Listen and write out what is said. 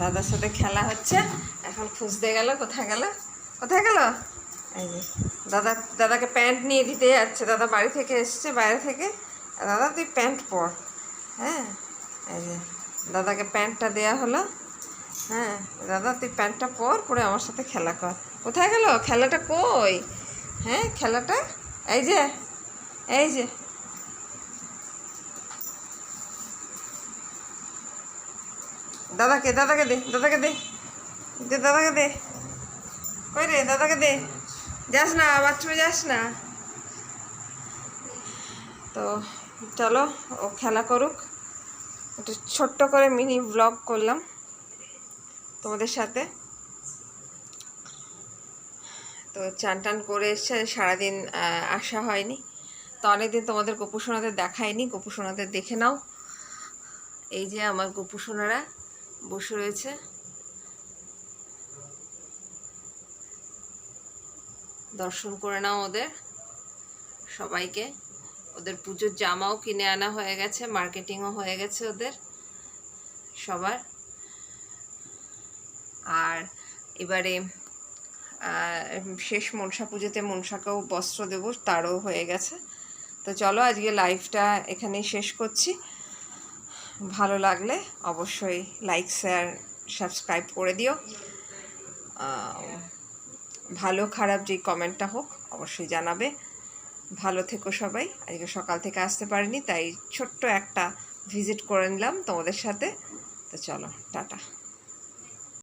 দাদার সাথে খেলা হচ্ছে। এখন খুঁজতে গেল, কোথায় গেল, কোথায় গেল? এই যে দাদাকে প্যান্ট নিয়ে দিতে যাচ্ছে। দাদা বাড়ি থেকে এসছে, বাইরে থেকে। দাদা তুই প্যান্ট পর। হ্যাঁ, এই যে দাদাকে প্যান্টটা দেয়া হলো। হ্যাঁ, দাদা তুই প্যান্টটা পরে আমার সাথে খেলা কর। কোথায় গেল খেলাটা? কই? হ্যাঁ, খেলাটা এই যে, এই যে দাদাকে দে, দাদাকে দে, দাদাকে দে। কই রে, দাদাকে দে। যাস না, বাথরুমে যাস না। তো চলো, ও খেলা করুক। একটু ছোট্ট করে মিনি ব্লগ করলাম তোমাদের সাথে। তো চান টান করে এসছে, সারাদিন আসা হয়নি। তো অনেকদিন তোমাদের গোপুসোনাদের দেখায়নি, গোপুসোনাদের দেখে নাও। এই যে আমার গোপুসোনারা বসে রয়েছে, দর্শন করে নাও ওদের সবাইকে। ওদের পুজোর জামাও কিনে আনা হয়ে গেছে, মার্কেটিংও হয়ে গেছে ওদের সবার। আর এবারে শেষ মনসা পুজোতে মনসাকেও বস্ত্র দেব, তারও হয়ে গেছে। তো চলো, আজকে লাইভটা এখানেই শেষ করছি। ভালো লাগলে অবশ্যই লাইক, শেয়ার, সাবস্ক্রাইব করে দিও। ভালো খারাপ যে কমেন্টটা হোক অবশ্যই জানাবে। ভালো থেকো সবাই। আজকে সকাল থেকে আসতে পারিনি, তাই ছোট্ট একটা ভিজিট করে নিলাম তোমাদের সাথে। তো চলো, টাটা।